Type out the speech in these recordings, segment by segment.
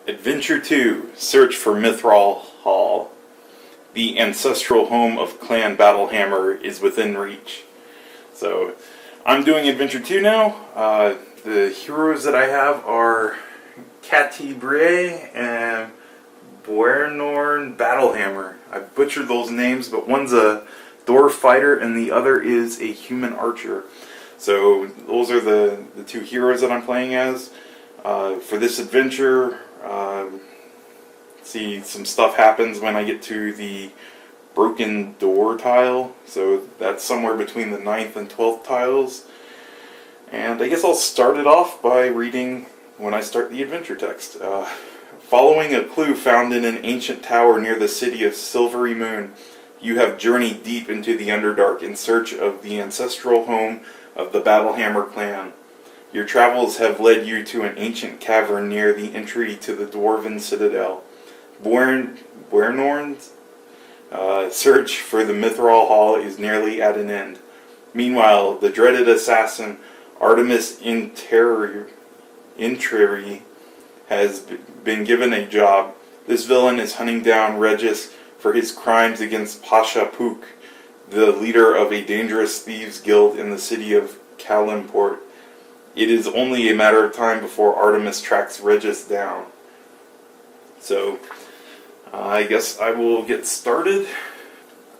Adventure 2, Search for Mithril Hall. The ancestral home of Clan Battlehammer is within reach. So, I'm doing Adventure 2 now. The heroes that I have are Catti Brie and Buernorn Battlehammer. I butchered those names, but one's a dwarf fighter and the other is a human archer. So, those are the two heroes that I'm playing as. For this adventure, see, some stuff happens when I get to the broken door tile, so that's somewhere between the 9th and 12th tiles. And I guess I'll start it off by reading when I start the adventure text. Following a clue found in an ancient tower near the city of Silvery Moon, you have journeyed deep into the Underdark in search of the ancestral home of the Battlehammer clan. Your travels have led you to an ancient cavern near the entry to the Dwarven Citadel. Buernorn's search for the Mithril Hall is nearly at an end. Meanwhile, the dreaded assassin Artemis Intreri has been given a job. This villain is hunting down Regis for his crimes against Pasha Pook, the leader of a dangerous thieves guild in the city of Kalimport. It is only a matter of time before Artemis tracks Regis down. So, I guess I will get started.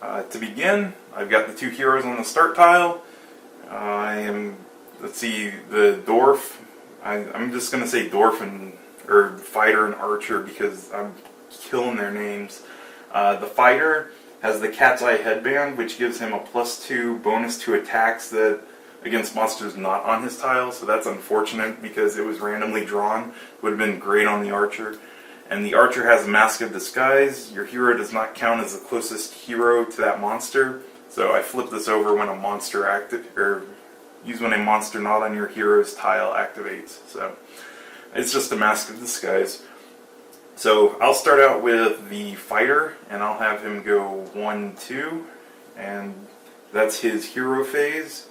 To begin, I've got the two heroes on the start tile. Let's see, the dwarf. I'm just going to say dwarf or fighter and archer because I'm killing their names. The fighter has the cat's eye headband, which gives him a +2 bonus to attacks against monsters not on his tile, so that's unfortunate because it was randomly drawn. Would have been great on the archer. And the archer has a Mask of Disguise. Your hero does not count as the closest hero to that monster, so I flip this over when a monster use when a monster not on your hero's tile activates. So it's just a Mask of Disguise. So I'll start out with the fighter, and I'll have him go 1-2, and that's his hero phase.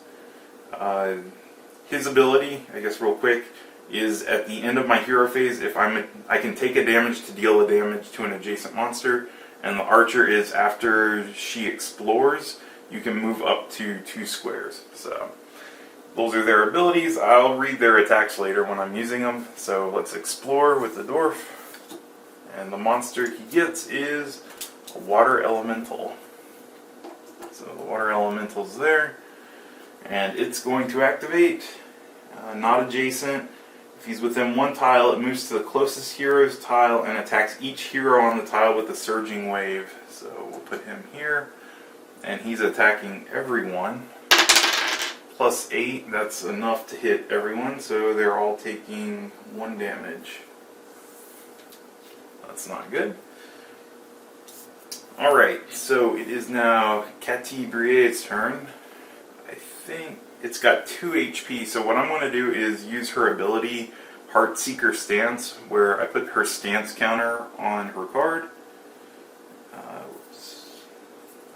His ability, I guess real quick, is at the end of my hero phase, I can take a damage to deal a damage to an adjacent monster, and the archer is after she explores, you can move up to 2 squares. So those are their abilities. I'll read their attacks later when I'm using them. So let's explore with the dwarf, and the monster he gets is a water elemental. So the water elemental's there. And it's going to activate, not adjacent. If he's within 1 tile, it moves to the closest hero's tile and attacks each hero on the tile with a surging wave. So we'll put him here, and he's attacking everyone. +8, that's enough to hit everyone, so they're all taking 1 damage. That's not good. Alright, so it is now Catti Brie's turn. I think it's got 2 HP, so what I'm going to do is use her ability, Heartseeker Stance, where I put her stance counter on her card. Whoops.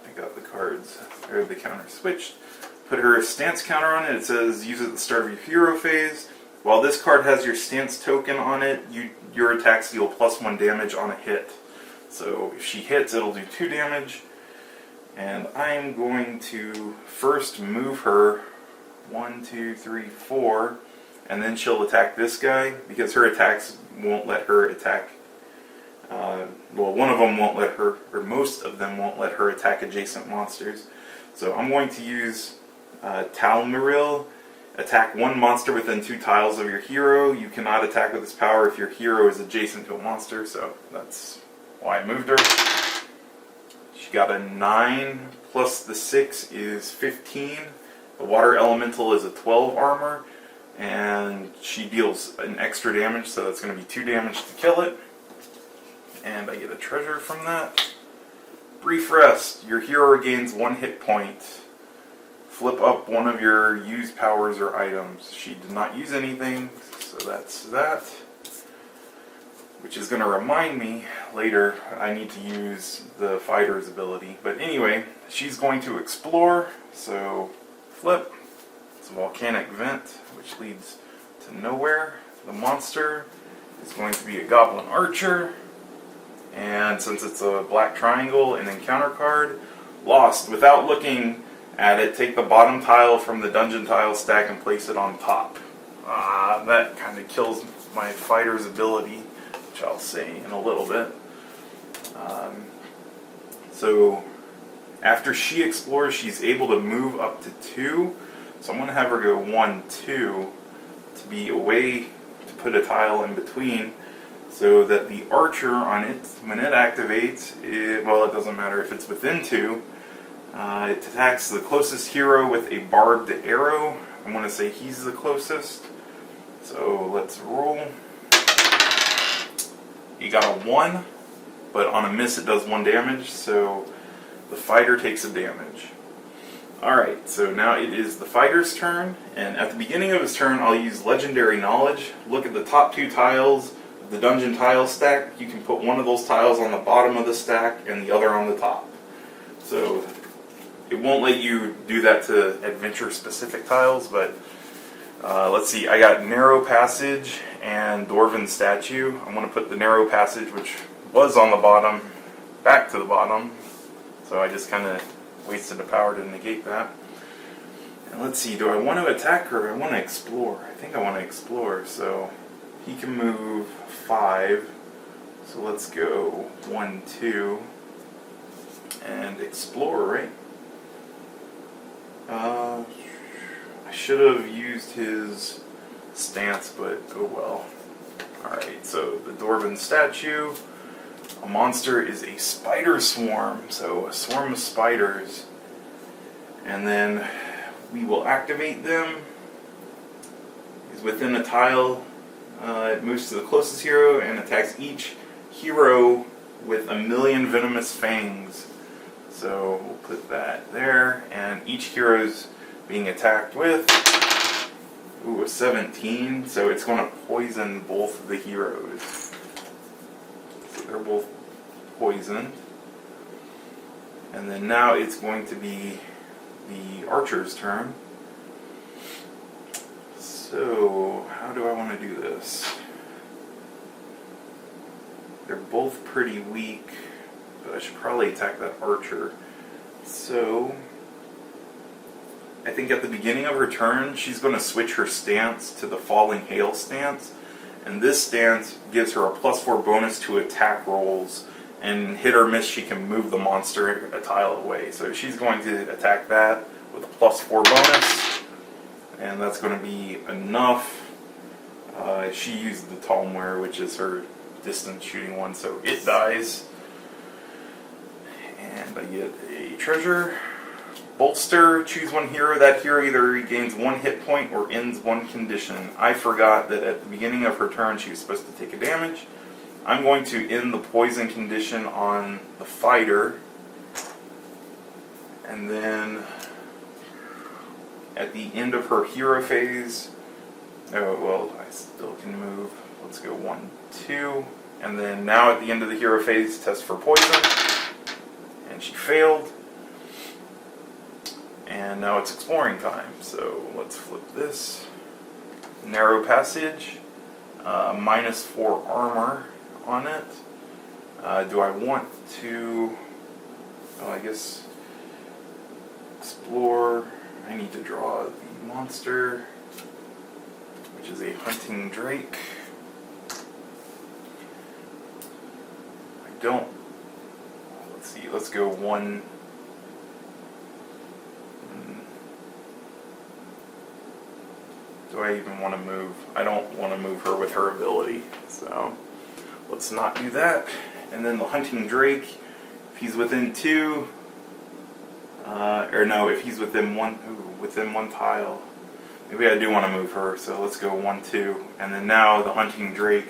I got the cards, or the counter switched. Put her stance counter on it. It says use it at the start of your hero phase. While this card has your stance token on it, your attacks deal +1 damage on a hit. So if she hits, it'll do 2 damage. And I'm going to first move her 1, 2, 3, 4, and then she'll attack this guy because her attacks won't let her attack. One of them won't let her, or most of them won't let her attack adjacent monsters. So I'm going to use Talmiril. Attack 1 monster within 2 tiles of your hero. You cannot attack with this power if your hero is adjacent to a monster, so that's why I moved her. She got a 9 plus the 6 is 15. The water elemental is a 12 armor, and she deals an extra damage, so that's going to be 2 damage to kill it. And I get a treasure from that. Brief rest. Your hero regains 1 hit point. Flip up one of your used powers or items. She did not use anything, so that's that. Which is going to remind me later I need to use the fighter's ability. But anyway, she's going to explore, so flip. It's a volcanic vent, which leads to nowhere. The monster is going to be a Goblin Archer. And since it's a black triangle, an encounter card. Lost. Without looking at it, take the bottom tile from the dungeon tile stack and place it on top. That kind of kills my fighter's ability, which I'll say in a little bit. So after she explores, she's able to move up to 2. So I'm going to have her go 1, 2 to be a way to put a tile in between, so that the archer on it, when it activates, it doesn't matter if it's within 2, it attacks the closest hero with a barbed arrow. I'm going to say he's the closest. So let's roll. You got a 1, but on a miss it does 1 damage, so the fighter takes a damage. Alright, so now it is the fighter's turn, and at the beginning of his turn I'll use Legendary Knowledge. Look at the top 2 tiles of the dungeon tile stack. You can put one of those tiles on the bottom of the stack and the other on the top. So it won't let you do that to adventure specific tiles, but let's see, I got Narrow Passage and Dwarven Statue. I'm going to put the Narrow Passage, which was on the bottom, back to the bottom. So I just kind of wasted a power to negate that. And let's see, do I want to attack her or I want to explore? I think I want to explore, so he can move 5. So let's go 1, 2, and explore, right? I should have used his stance, but oh well. Alright, so the Dwarven Statue. A monster is a spider swarm, so a swarm of spiders. And then we will activate them. He's within a tile. It moves to the closest hero and attacks each hero with 1,000,000 venomous fangs. So we'll put that there, and each hero's being attacked with a 17, so it's going to poison both of the heroes. So they're both poisoned. And then now it's going to be the archer's turn. So how do I want to do this? They're both pretty weak, but I should probably attack that archer. So I think at the beginning of her turn, she's going to switch her stance to the Falling Hail stance. And this stance gives her a +4 bonus to attack rolls. And hit or miss, she can move the monster a tile away. So she's going to attack that with a +4 bonus. And that's going to be enough. She used the Talmware, which is her distance shooting one, so it dies. And I get a treasure. Bolster, choose one hero. That hero either regains 1 hit point or ends 1 condition. I forgot that at the beginning of her turn she was supposed to take a damage. I'm going to end the poison condition on the fighter. And then at the end of her hero phase, I still can move. Let's go 1, 2. And then now at the end of the hero phase, test for poison. And she failed. And now it's exploring time, so let's flip this. Narrow Passage, -4 armor on it. Do I want to, I guess, explore? I need to draw the monster, which is a hunting drake. I don't, let's see, let's go 1. Do I even want to move? I don't want to move her with her ability, so let's not do that. And then the hunting drake, if he's within 2, if he's within one tile, maybe I do want to move her, so let's go 1, 2. And then now the hunting drake,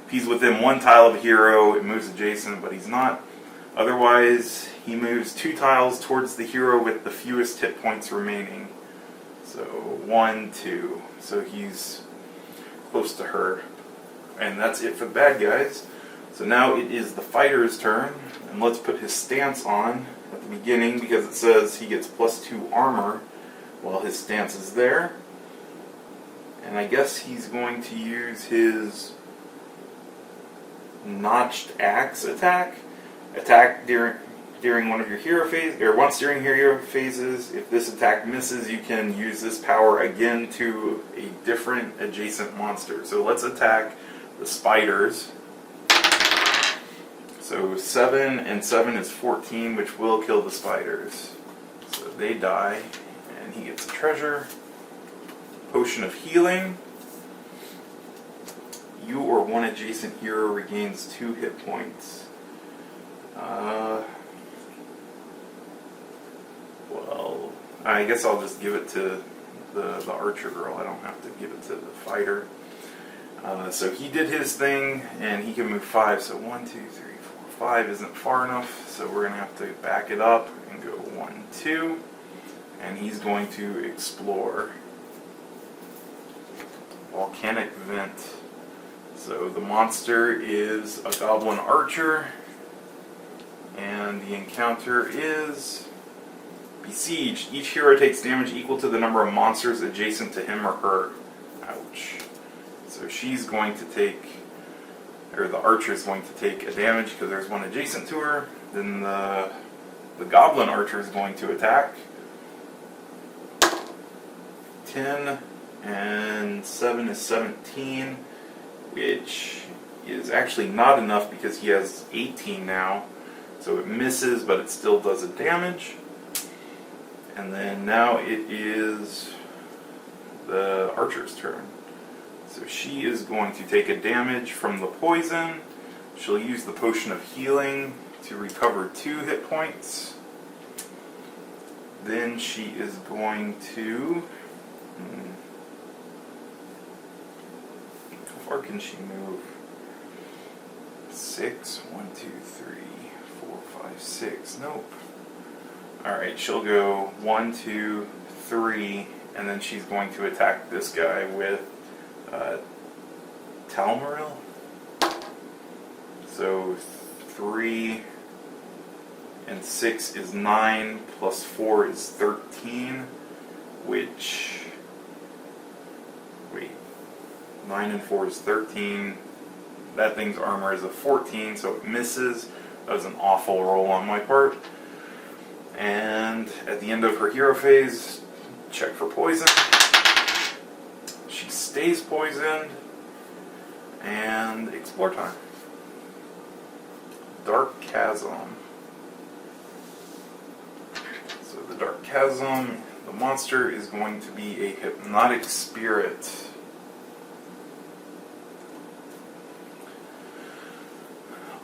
if he's within 1 tile of a hero, it moves adjacent, but he's not. Otherwise, he moves 2 tiles towards the hero with the fewest hit points remaining. So 1, 2. So he's close to her. And that's it for the bad guys. So now it is the fighter's turn. And let's put his stance on at the beginning, because it says he gets +2 armor while his stance is there. And I guess he's going to use his notched axe attack. Attack during one of your hero phases, or once during your hero phases. If this attack misses, you can use this power again to a different adjacent monster. So let's attack the spiders. So 7 and 7 is 14, which will kill the spiders. So they die, and he gets a treasure. Potion of healing. You or one adjacent hero regains 2 hit points. Well, I guess I'll just give it to the archer girl. I don't have to give it to the fighter. So he did his thing, and he can move 5. So 1, 2, 3, 4, 5 isn't far enough. So we're going to have to back it up and go 1, 2. And he's going to explore. Volcanic vent. So the monster is a goblin archer. And the encounter is besieged. Each hero takes damage equal to the number of monsters adjacent to him or her. Ouch. So she's going to take, or the archer is going to take a damage because there's one adjacent to her. Then the goblin archer is going to attack. 10 and 7 is 17, which is actually not enough because he has 18 now. So it misses, but it still does a damage. And then now it is the archer's turn. So she is going to take a damage from the poison. She'll use the potion of healing to recover 2 hit points. Then she is going to... How far can she move? 6, 1, 2, 3, 4, 5, 6. Nope. Alright, she'll go 1, 2, 3, and then she's going to attack this guy with Talmaril. So 3 and 6 is 9, plus 4 is 13, which... Wait. 9 and 4 is 13. That thing's armor is a 14, so it misses. That was an awful roll on my part. And at the end of her hero phase, check for poison. She stays poisoned. And explore time. Dark Chasm. So the Dark Chasm, the monster is going to be a hypnotic spirit.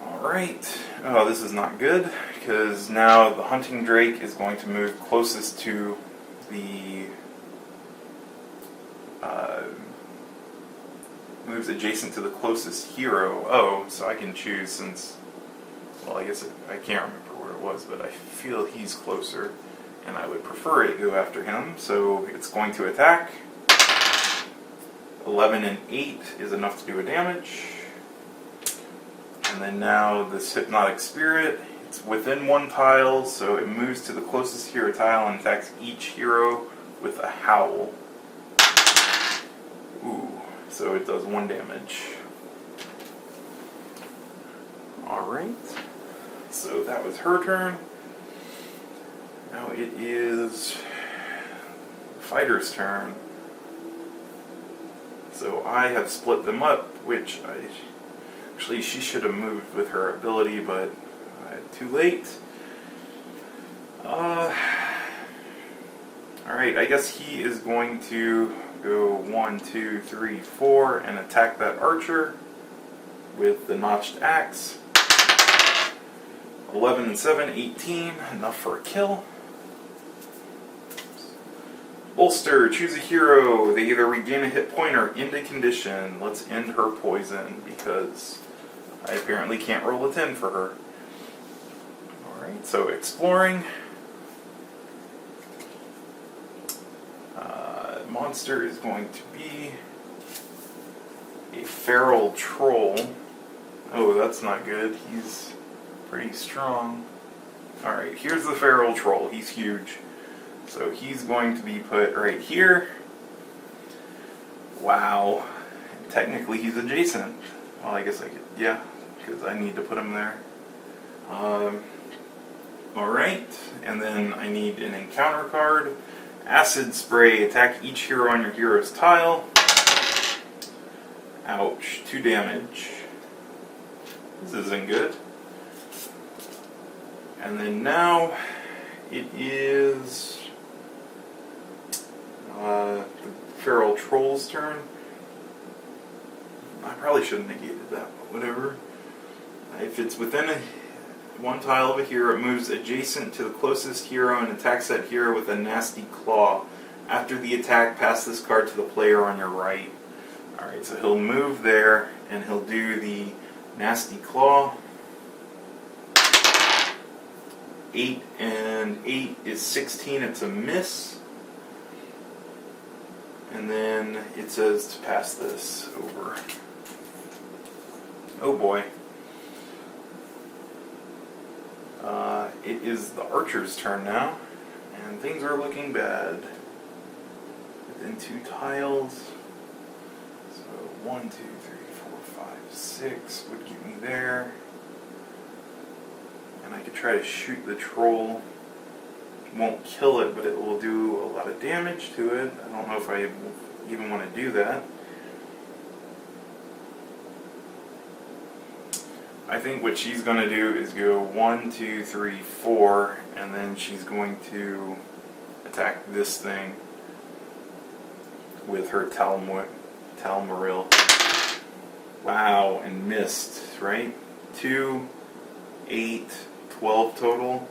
Alright. Oh, this is not good, because now the hunting drake is going to move closest to the... moves adjacent to the closest hero. Oh, so I can choose since... Well, I guess I can't remember where it was, but I feel he's closer, and I would prefer it go after him, so it's going to attack. 11 and 8 is enough to do a damage. And then now this hypnotic spirit, it's within 1 tile, so it moves to the closest hero tile and attacks each hero with a howl. Ooh, so it does 1 damage. Alright, so that was her turn. Now it is the fighter's turn. So I have split them up, which actually she should have moved with her ability, but too late. Alright, I guess he is going to go 1, 2, 3, 4 and attack that archer with the notched axe. 11 and 7, 18, enough for a kill. Bolster, choose a hero. They either regain a hit point or end a condition. Let's end her poison because I apparently can't roll a 10 for her. Alright, so exploring. Monster is going to be a feral troll. Oh, that's not good. He's pretty strong. Alright, here's the feral troll. He's huge. So he's going to be put right here. Wow. Technically he's adjacent. Well, I guess I could, yeah. because I need to put him there. Alright, and then I need an encounter card. Acid Spray. Attack each hero on your hero's tile. Ouch. 2 damage. This isn't good. And then now it is the Feral Troll's turn. I probably should have negated that, but whatever. If it's within one tile of a hero, it moves adjacent to the closest hero and attacks that hero with a nasty claw. After the attack, pass this card to the player on your right. Alright, so he'll move there and he'll do the nasty claw. 8 and 8 is 16, it's a miss. And then it says to pass this over. Oh boy. It is the archer's turn now, and things are looking bad. Within 2 tiles. So 1, 2, 3, 4, 5, 6 would get me there. And I could try to shoot the troll. It won't kill it, but it will do a lot of damage to it. I don't know if I even want to do that. I think what she's going to do is go 1, 2, 3, 4, and then she's going to attack this thing with her Talmaril. Wow, and missed, right? 2, 8, 12 total.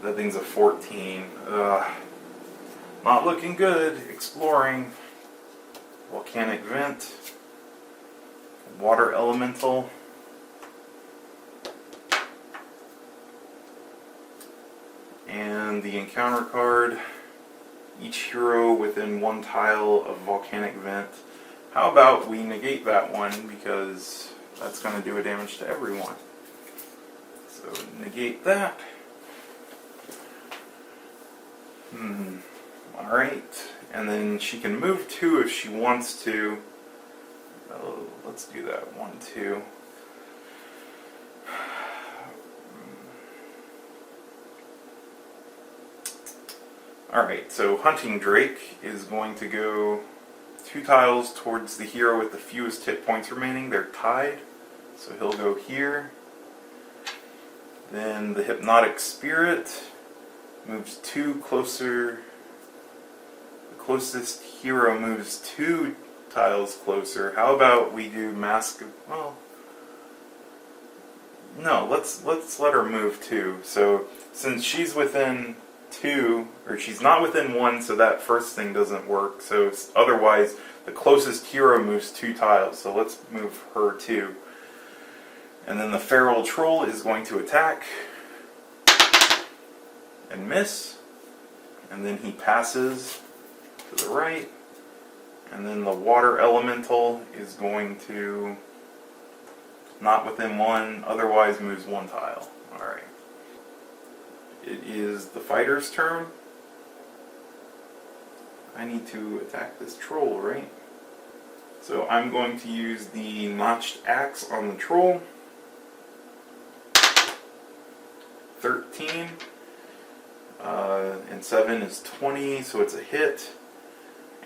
That thing's a 14. Not looking good. Exploring. Volcanic Vent. Water Elemental. And the encounter card. Each hero within 1 tile of Volcanic Vent. How about we negate that one, because that's going to do a damage to everyone. So negate that. Alright, and then she can move 2 if she wants to. Let's do that. 1, 2. Alright, so Hunting Drake is going to go 2 tiles towards the hero with the fewest hit points remaining. They're tied, so he'll go here. Then the Hypnotic Spirit moves 2 closer. The closest hero moves 2 tiles closer. How about we do Mask of... well... no, let's let her move 2. So, since she's within 2, or she's not within 1, so that first thing doesn't work. So, otherwise, the closest hero moves 2 tiles. So let's move her 2. And then the Feral Troll is going to attack and miss. And then he passes to the right. And then the Water Elemental is going to, not within 1, otherwise moves 1 tile. Alright. It is the fighter's turn. I need to attack this troll, right? So I'm going to use the Notched Axe on the troll. 13. And 7 is 20, so it's a hit.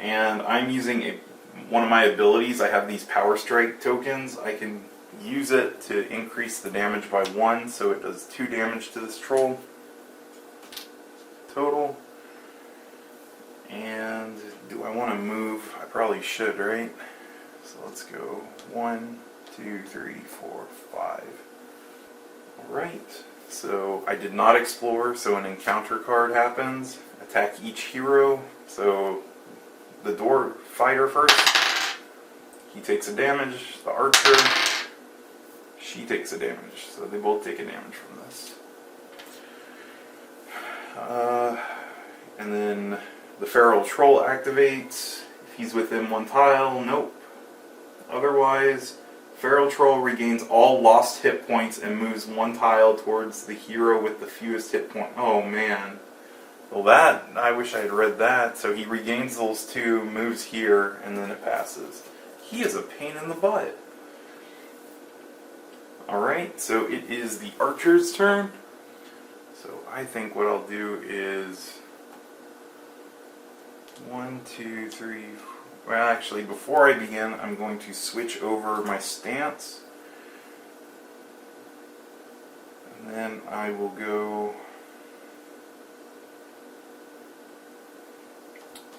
And I'm using one of my abilities. I have these Power Strike tokens. I can use it to increase the damage by 1, so it does 2 damage to this troll total. And do I want to move? I probably should, right? So let's go 1, 2, 3, 4, 5. Alright, so I did not explore, so an encounter card happens. Attack each hero. So the door fighter first. He takes a damage. The archer, she takes a damage. So they both take a damage from this. And then the Feral Troll activates. If he's within 1 tile, nope. Otherwise, Feral Troll regains all lost hit points and moves 1 tile towards the hero with the fewest hit point. Oh man. Well that, I wish I had read that. So he regains those 2, moves here, and then it passes. He is a pain in the butt. Alright, so it is the archer's turn. So I think what I'll do is 1, 2, 3. Well, actually, before I begin, I'm going to switch over my stance. And then I will go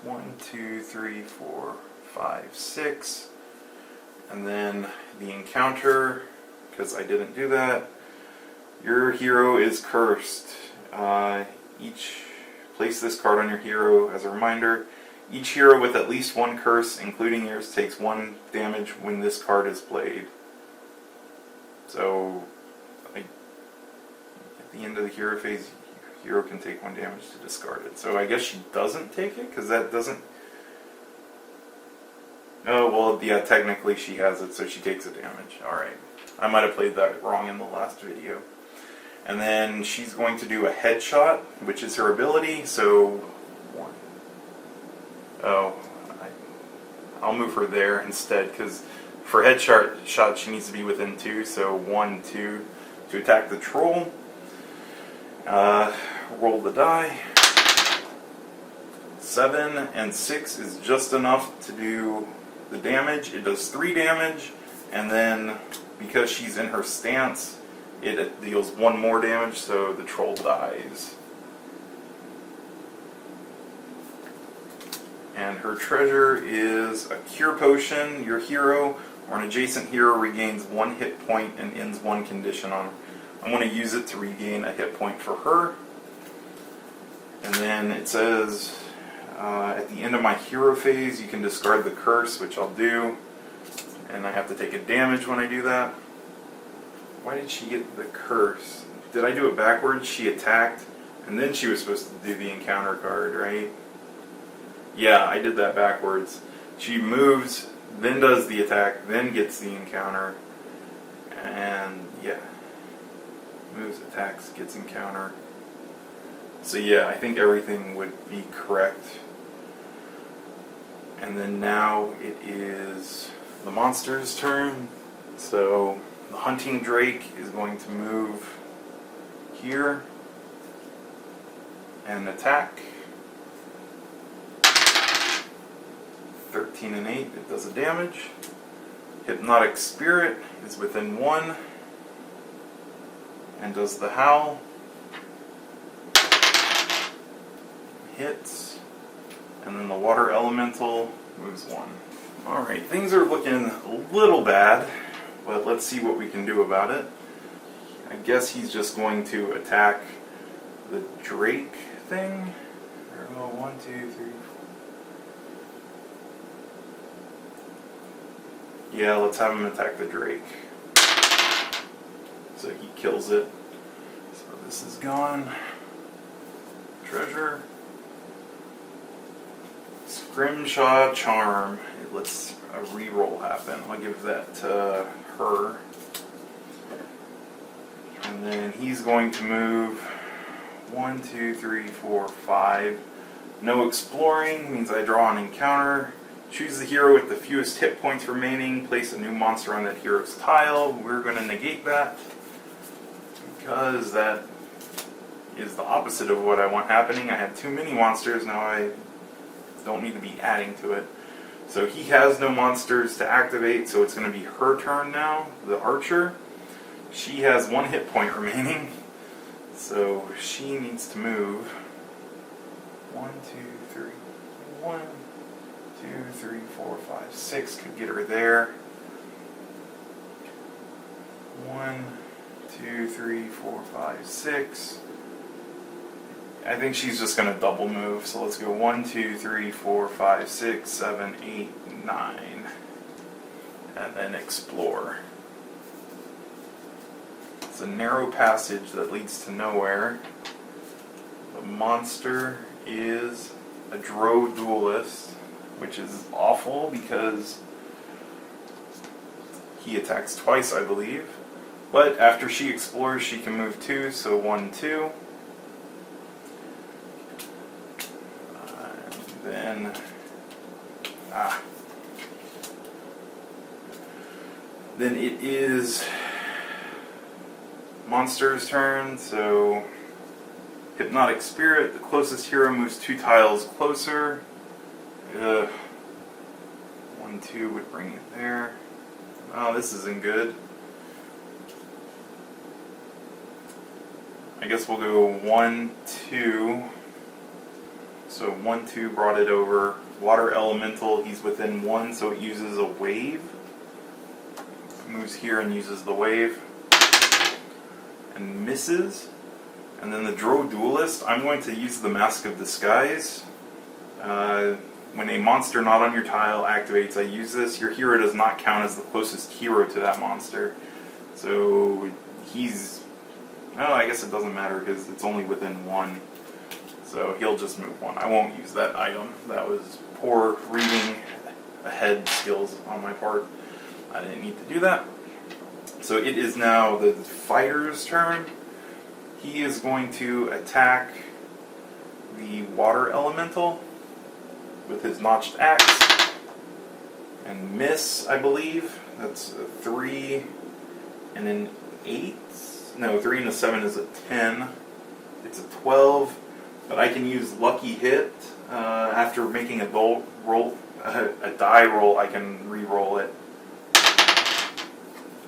1, 2, 3, 4, 5, 6. And then the encounter, because I didn't do that. Your hero is cursed. Place this card on your hero as a reminder. Each hero with at least one curse, including yours, takes 1 damage when this card is played. So, at the end of the hero phase, hero can take 1 damage to discard it. So I guess she doesn't take it, because that doesn't... Oh, well, yeah, technically she has it, so she takes a damage. Alright. I might have played that wrong in the last video. And then she's going to do a headshot, which is her ability, so 1. Oh, I'll move her there instead, because for headshot she needs to be within 2, so 1, 2 to attack the troll. Roll the die. 7 and 6 is just enough to do the damage. It does 3 damage, and then because she's in her stance, it deals 1 more damage, so the troll dies. And her treasure is a cure potion. Your hero or an adjacent hero regains 1 hit point and ends 1 condition on her. I'm going to use it to regain a hit point for her. And then it says, at the end of my hero phase, you can discard the curse, which I'll do. And I have to take a damage when I do that. Why did she get the curse? Did I do it backwards? She attacked, and then she was supposed to do the encounter card, right? Yeah, I did that backwards. She moves, then does the attack, then gets the encounter. And yeah. Moves, attacks, gets encounter. So yeah, I think everything would be correct. And then now it is the monster's turn. So the hunting drake is going to move here and attack. 13 and 8, it does a damage. Hypnotic spirit is within 1 and does the howl. Hits. And then the water elemental moves 1. Alright, things are looking a little bad, but let's see what we can do about it. I guess he's just going to attack the drake thing. There we go, 1, 2, 3, 4. Yeah, let's have him attack the drake. So he kills it. So this is gone. Treasure. Scrimshaw Charm. It lets a reroll happen. I'll give that to her. And then he's going to move 1, 2, 3, 4, 5. No exploring means I draw an encounter. Choose the hero with the fewest hit points remaining. Place a new monster on that hero's tile. We're going to negate that because that is the opposite of what I want happening. I have too many monsters. Now I don't need to be adding to it. So he has no monsters to activate, so it's going to be her turn now, the archer. She has 1 hit point remaining, so she needs to move. 1, 2, 3. 1, 2, 3, 4, 5, 6 could get her there. 1, 2, 3, 4, 5, 6. I think she's just going to double move, so let's go 1, 2, 3, 4, 5, 6, 7, 8, 9. And then explore. It's a narrow passage that leads to nowhere. The monster is a Drow duelist, which is awful because he attacks twice, I believe. But after she explores, she can move 2, so 1, 2. Then, then it is monster's turn, so Hypnotic Spirit, the closest hero moves 2 tiles closer. 1, 2 would bring it there. Oh, this isn't good. I guess we'll go 1, 2. So 1, 2 brought it over. Water Elemental, he's within 1, so it uses a wave. Moves here and uses the wave. And misses. And then the Drow Duelist, I'm going to use the Mask of Disguise. When a monster not on your tile activates, I use this. Your hero does not count as the closest hero to that monster. So he's... Oh, I guess it doesn't matter because it's only within 1. So he'll just move 1. I won't use that item. That was poor reading ahead skills on my part. I didn't need to do that. So it is now the fighter's turn. He is going to attack the water elemental with his notched axe and miss, I believe. That's a 3 and an 8. No, 3 and a 7 is a 10. It's a 12, but I can use Lucky Hit. After making a die roll, I can re-roll it.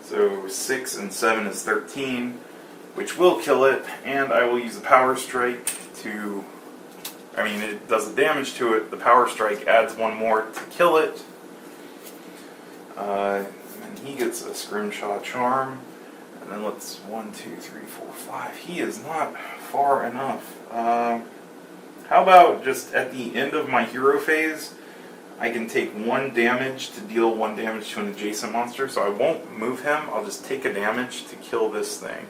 So 6 and 7 is 13, which will kill it, and I will use the Power Strike to... I mean, it does the damage to it. The Power Strike adds 1 more to kill it. And he gets a Scrimshaw Charm. And then let's 1, 2, 3, 4, 5. He is not far enough. How about just at the end of my hero phase, I can take 1 damage to deal 1 damage to an adjacent monster. So I won't move him. I'll just take a damage to kill this thing.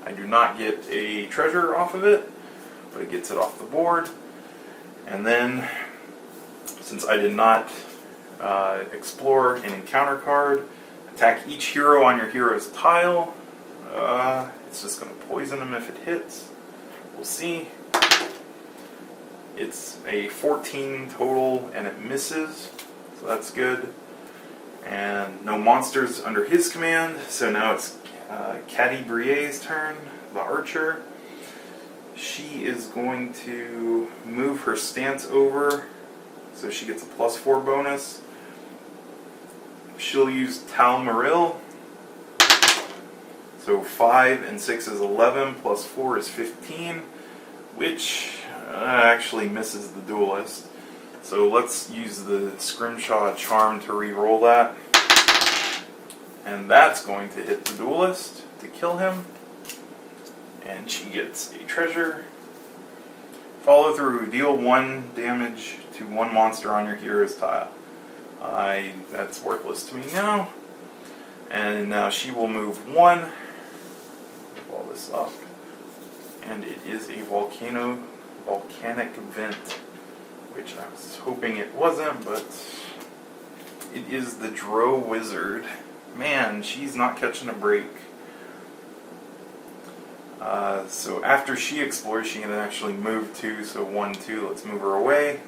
I do not get a treasure off of it, but it gets it off the board. And then, since I did not explore an encounter card, attack each hero on your hero's tile. It's just going to poison him if it hits. We'll see. It's a 14 total and it misses, so that's good. And no monsters under his command, so now it's Caddy Brie's turn, the archer. She is going to move her stance over, so she gets a +4 bonus. She'll use Tal Maril. So 5 and 6 is 11, +4 is 15, which actually misses the duelist. So let's use the Scrimshaw Charm to re-roll that. And that's going to hit the duelist to kill him. And she gets a treasure. Follow through. Deal 1 damage to 1 monster on your hero's tile. That's worthless to me now. And now she will move 1. Blow this up. And it is a volcanic vent, which I was hoping it wasn't, but it is the Drow Wizard. Man, she's not catching a break. So after she explores, she can actually move 2, so 1, 2, let's move her away.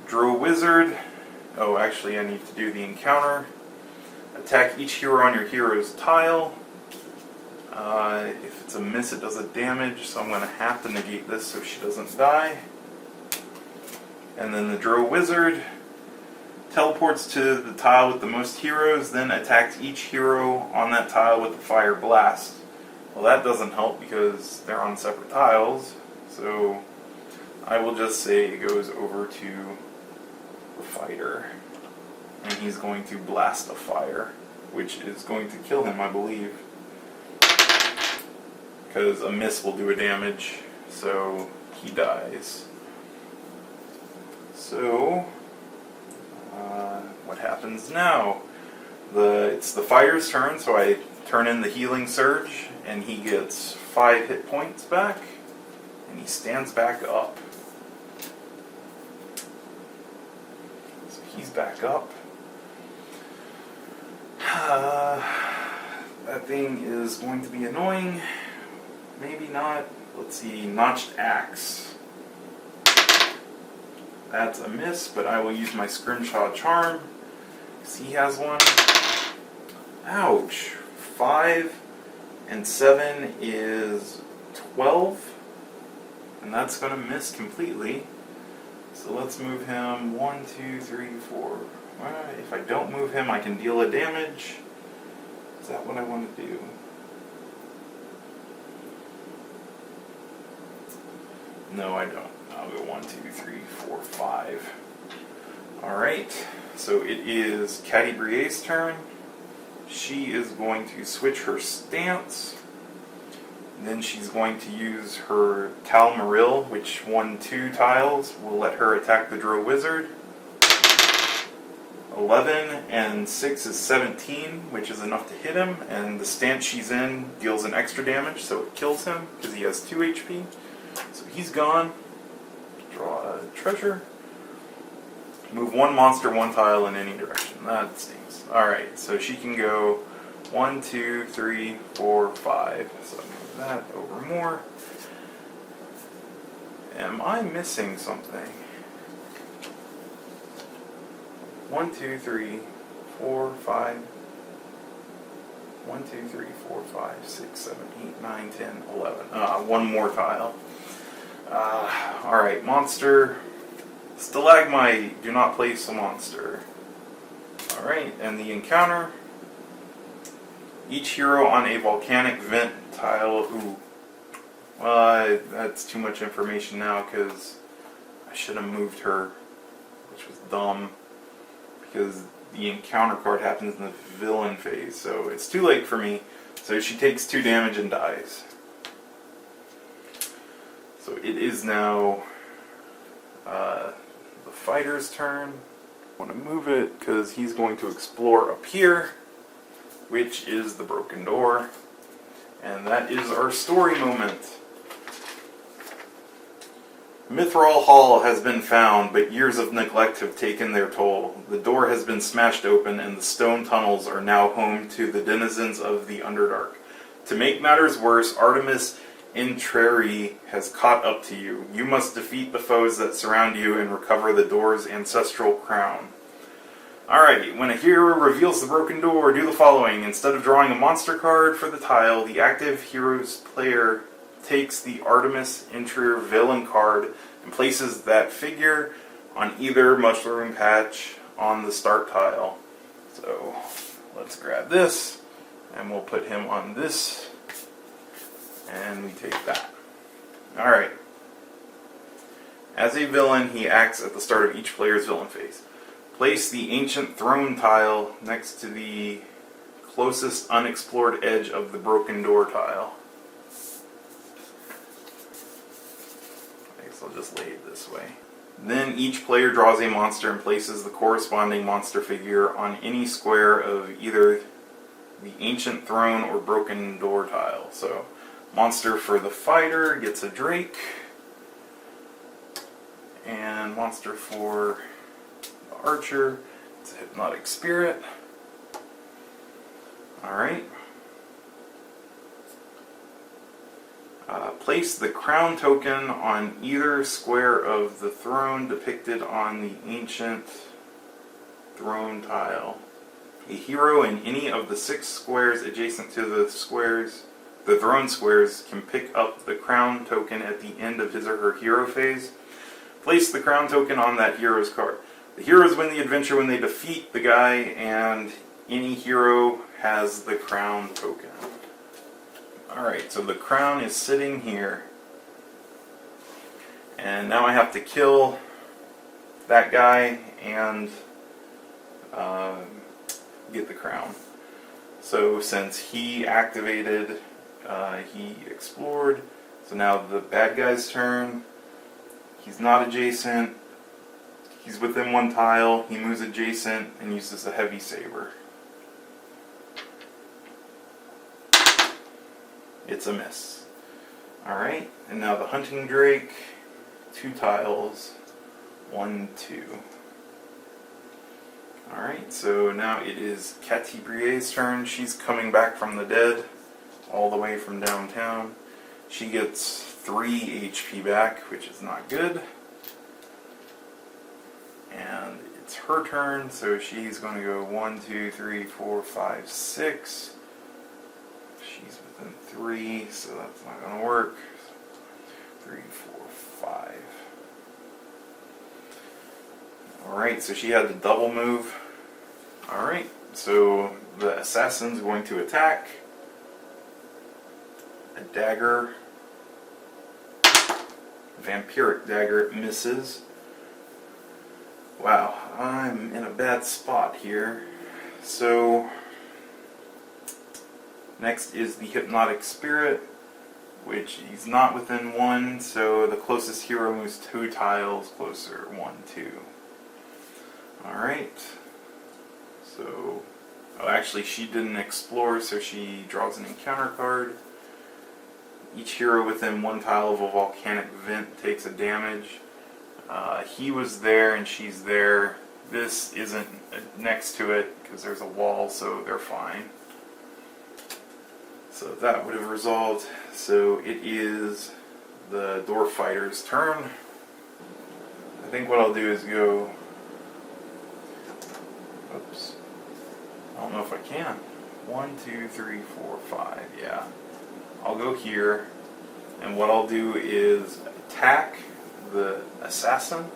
Drow Wizard, oh actually I need to do the encounter. Attack each hero on your hero's tile. If it's a miss, it does a damage, so I'm going to have to negate this so she doesn't die. And then the Drow Wizard teleports to the tile with the most heroes, then attacks each hero on that tile with the Fire Blast. Well, that doesn't help because they're on separate tiles, so I will just say it goes over to the fighter, and he's going to blast a fire, which is going to kill him, I believe, because a miss will do a damage, so he dies. So, what happens now? It's the fighter's turn, so I turn in the Healing Surge, and he gets 5 hit points back, and he stands back up. So he's back up. That thing is going to be annoying. Maybe not. Let's see, Notched Axe. That's a miss, but I will use my Scrimshaw Charm, because he has one. Ouch. 5 And 7 is 12. And that's going to miss completely. So let's move him 1, 2, 3, 4. If I don't move him, I can deal a damage. Is that what I want to do? No, I don't. I'll go 1, 2, 3, 4, 5. Alright, so it is Catty Brie's turn. She is going to switch her stance. Then she's going to use her Tal Maril, which 1, 2 tiles will let her attack the Drow Wizard. 11 and 6 is 17, which is enough to hit him, and the stance she's in deals an extra damage, so it kills him because he has 2 HP. So he's gone. Draw a treasure. Move 1 monster 1 tile in any direction. That stings. Alright, so she can go 1, 2, 3, 4, 5. So move that over more. Am I missing something? 1, 2, 3, 4, 5. 1, 2, 3, 4, 5, 6, 7, 8, 9, 10, 11. One more tile. Alright, monster. Stalagmite, do not place a monster. Alright, and the encounter. Each hero on a volcanic vent tile. Ooh. Well, that's too much information now because I should have moved her, which was dumb. Because the encounter card happens in the villain phase, so it's too late for me. So she takes 2 damage and dies. So it is now the fighter's turn. I want to move it because he's going to explore up here, which is the broken door. And that is our story moment. Mithril Hall has been found, but years of neglect have taken their toll. The door has been smashed open, and the stone tunnels are now home to the denizens of the Underdark. To make matters worse, Artemis Entreri has caught up to you. You must defeat the foes that surround you and recover the door's ancestral crown. Alright, when a hero reveals the broken door, do the following. Instead of drawing a monster card for the tile, the active hero's player takes the Artemis Entreri villain card and places that figure on either mushroom patch on the start tile. So let's grab this, and we'll put him on this, and we take that. Alright. As a villain, he acts at the start of each player's villain phase. Place the Ancient Throne tile next to the closest unexplored edge of the broken door tile. I guess I'll just lay it this way. Then each player draws a monster and places the corresponding monster figure on any square of either the Ancient Throne or broken door tile. So, monster for the fighter gets a Drake, and monster for the archer, it's a hypnotic spirit. Alright. Place the crown token on either square of the throne depicted on the ancient throne tile. A hero in any of the 6 squares adjacent to the throne squares can pick up the crown token at the end of his or her hero phase. Place the crown token on that hero's card. The heroes win the adventure when they defeat the guy, and any hero has the crown token. Alright, so the crown is sitting here. And now I have to kill that guy and get the crown. So since he activated, he explored. So now the bad guy's turn. He's not adjacent. He's within 1 tile. He moves adjacent and uses a heavy saber. It's a miss. Alright, and now the hunting drake. 2 tiles. 1, 2. Alright, so now it is Catty Brie's turn. She's coming back from the dead, all the way from downtown. She gets 3 HP back, which is not good. And it's her turn, so she's going to go 1, 2, 3, 4, 5, 6. She's then 3, so that's not going to work. 3, 4, 5. Alright, so she had the double move. Alright, so the assassin's going to attack. A dagger. Vampiric dagger misses. Wow, I'm in a bad spot here. So, next is the Hypnotic Spirit, which he's not within 1, so the closest hero moves 2 tiles closer. 1, 2. Alright. So, oh, actually she didn't explore, so she draws an encounter card. Each hero within 1 tile of a volcanic vent takes a damage. He was there and she's there. This isn't next to it because there's a wall, so they're fine. So that would have resolved. So it is the Dwarf Fighter's turn. I think what I'll do is go... Oops. I don't know if I can. 1, 2, 3, 4, 5. Yeah. I'll go here, and what I'll do is attack the assassin.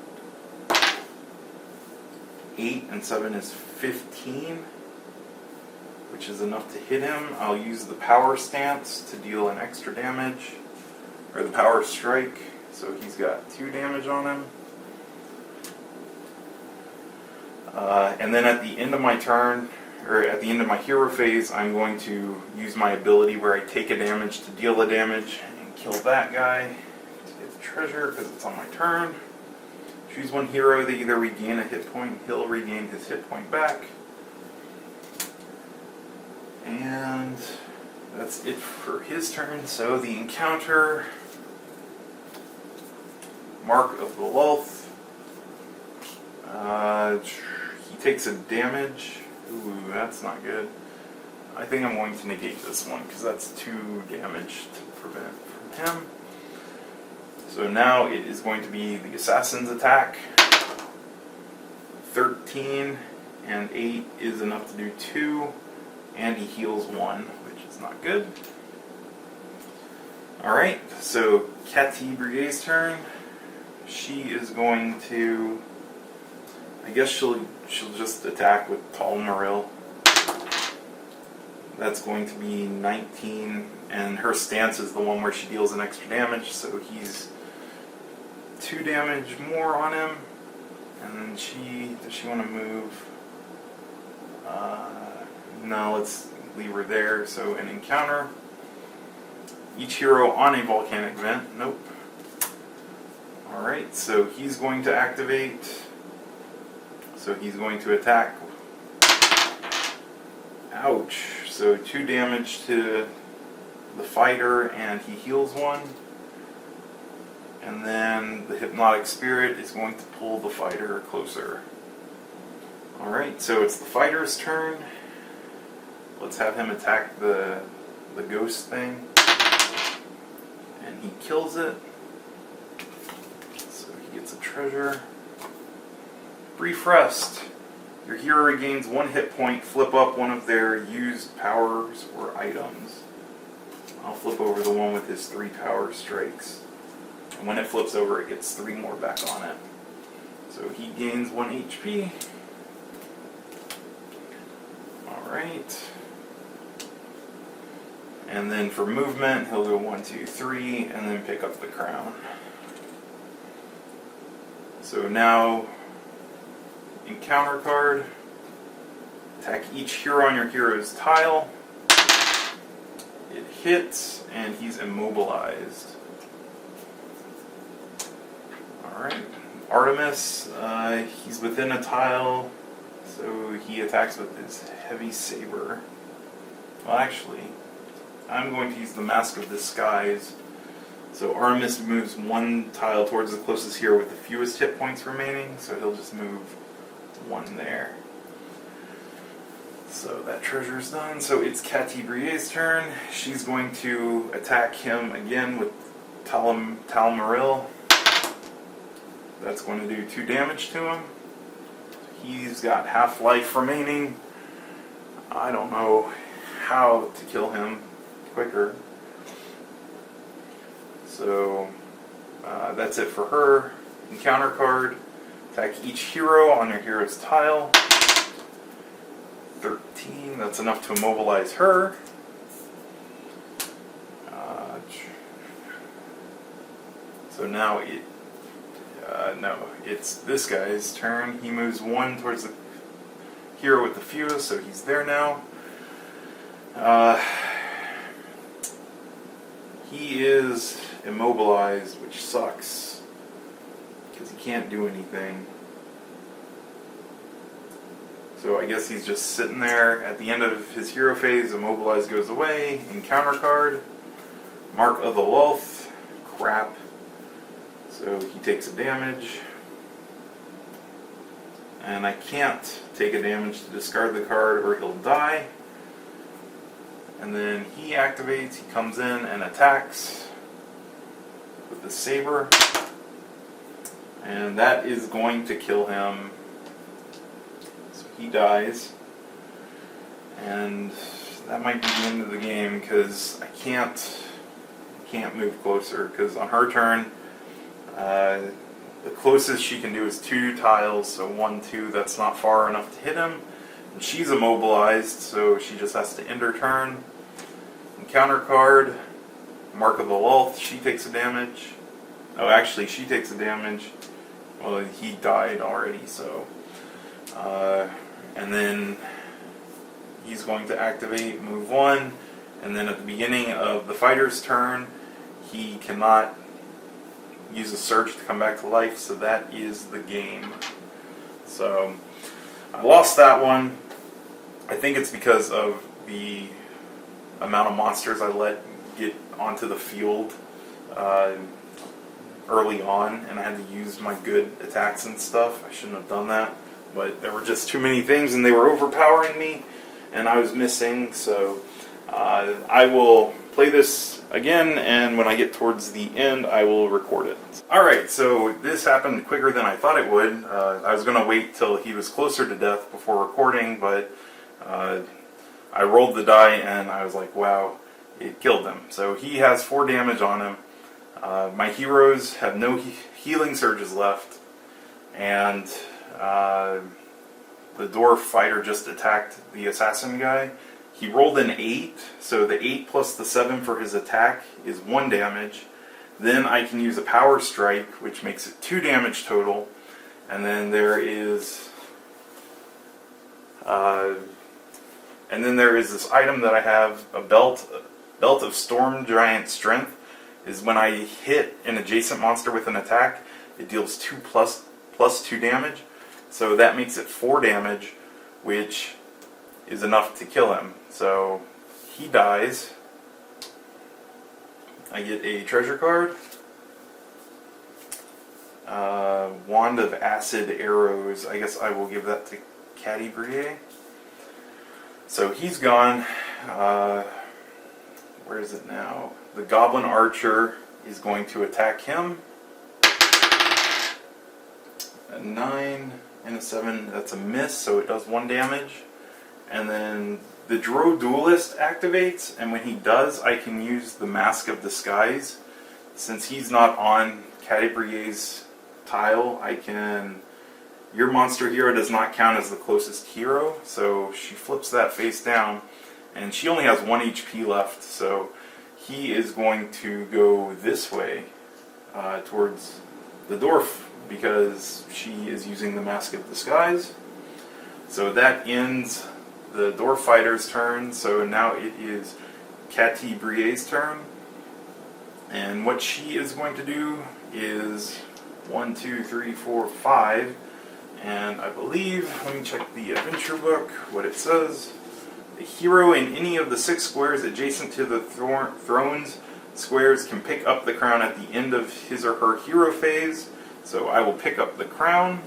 8 and 7 is 15, which is enough to hit him. I'll use the power stance to deal an extra damage, or the power strike, so he's got 2 damage on him. And then at the end of my turn, or at the end of my hero phase, I'm going to use my ability where I take a damage to deal a damage and kill that guy to get the treasure because it's on my turn. Choose 1 hero, they either regain a hit point, he'll regain his hit point back. And that's it for his turn. So the encounter, Mark of the Lulth. He takes a damage. Ooh, that's not good. I think I'm going to negate this one because that's 2 damage to prevent from him. So now it is going to be the assassin's attack. 13 and 8 is enough to do 2, and he heals 1, which is not good. Alright, so Cathy Briguet's turn. She is going to... I guess she'll just attack with Tall Moril. That's going to be 19, and her stance is the one where she deals an extra damage, so he's 2 damage more on him. And then does she want to move? No, let's leave her there. So an encounter. Each hero on a volcanic vent. Nope. Alright, so he's going to activate. So he's going to attack. Ouch. So 2 damage to the fighter, and he heals 1. And then the Hypnotic Spirit is going to pull the fighter closer. Alright, so it's the fighter's turn. Let's have him attack the ghost thing. And he kills it. So he gets a treasure. Brief rest. Your hero regains 1 hit point. Flip up one of their used powers or items. I'll flip over the one with his 3 power strikes. And when it flips over, it gets 3 more back on it. So he gains 1 HP. Alright. And then for movement, he'll go 1, 2, 3, and then pick up the crown. So now, encounter card. Attack each hero on your hero's tile. It hits, and he's immobilized. Alright. Artemis, he's within a tile, so he attacks with his heavy saber. Well, actually, I'm going to use the Mask of Disguise. So Artemis moves 1 tile towards the closest hero with the fewest hit points remaining, so he'll just move 1 there. So that treasure's done. So it's Cathy Briguet's turn. She's going to attack him again with Tal Moril. That's going to do 2 damage to him. He's got half life remaining. I don't know how to kill him. quicker. So that's it for her. Encounter card. Attack each hero on your hero's tile. 13, that's enough to immobilize her. So now it's this guy's turn. He moves 1 towards the hero with the fuse, so he's there now. He is immobilized, which sucks, because he can't do anything. So I guess he's just sitting there. At the end of his hero phase, immobilized goes away. Encounter card. Mark of the Lulth. Crap. So he takes a damage. And I can't take a damage to discard the card or he'll die. And then he activates, he comes in and attacks with the saber. And that is going to kill him. So he dies. And that might be the end of the game because I can't move closer, because on her turn, the closest she can do is 2 tiles, so 1, 2, that's not far enough to hit him. And she's immobilized, so she just has to end her turn. Encounter card, Mark of the Lulth, she takes a damage. Oh, actually, she takes a damage. Well, he died already, so. And then he's going to activate, move 1, and then at the beginning of the fighter's turn, he cannot use a surge to come back to life, so that is the game. So I lost that one. I think it's because of the amount of monsters I let get onto the field early on, and I had to use my good attacks and stuff. I shouldn't have done that, but there were just too many things and they were overpowering me and I was missing, so I will play this again, and when I get towards the end, I will record it. Alright, so this happened quicker than I thought it would. I was going to wait till he was closer to death before recording, but I rolled the die and I was like, wow, it killed him. So he has 4 damage on him. My heroes have no healing surges left, and the dwarf fighter just attacked the assassin guy. He rolled an 8, so the 8 plus the 7 for his attack is 1 damage. Then I can use a power strike, which makes it 2 damage total. And then there is this item that I have, a belt of Storm Giant Strength. Is when I hit an adjacent monster with an attack, it deals 2 plus 2 damage. So that makes it 4 damage, which is enough to kill him. So he dies. I get a treasure card. Wand of Acid Arrows. I guess I will give that to Caddy Brie. So he's gone. Where is it now? The Goblin Archer is going to attack him. A 9 and a 7, that's a miss, so it does 1 damage. And then the Drow Duelist activates, and when he does, I can use the Mask of Disguise. Since he's not on Caddy Brie's tile, your monster hero does not count as the closest hero, so she flips that face down, and she only has 1 HP left, so he is going to go this way, towards the dwarf, because she is using the Mask of Disguise. So that ends the dwarf fighter's turn, so now it is Caddy Brie's turn. And what she is going to do is 1, 2, 3, 4, 5, and I believe, let me check the adventure book, what it says. The hero in any of the 6 squares adjacent to the throne's squares can pick up the crown at the end of his or her hero phase. So I will pick up the crown,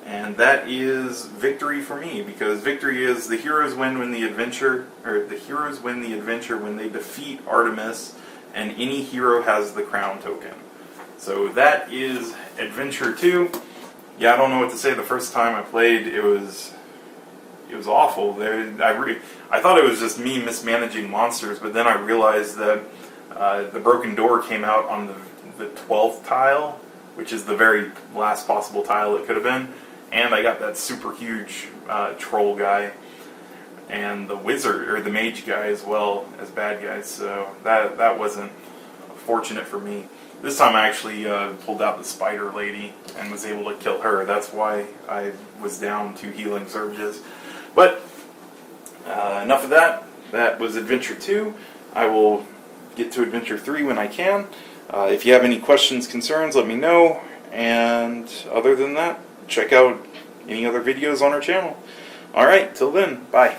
and that is victory for me, because victory is the heroes win when the adventure, or the heroes win the adventure when they defeat Artemis, and any hero has the crown token. So that is adventure 2. Yeah, I don't know what to say. The first time I played, it was it was awful. I thought it was just me mismanaging monsters, but then I realized that the broken door came out on the 12th tile, which is the very last possible tile it could have been, and I got that super huge troll guy, and the wizard, or the mage guy as well, as bad guys, so that wasn't fortunate for me. This time I actually pulled out the spider lady and was able to kill her. That's why I was down 2 healing surges. But enough of that. That was Adventure 2. I will get to Adventure 3 when I can. If you have any questions, concerns, let me know. And other than that, check out any other videos on our channel. Alright, till then, bye.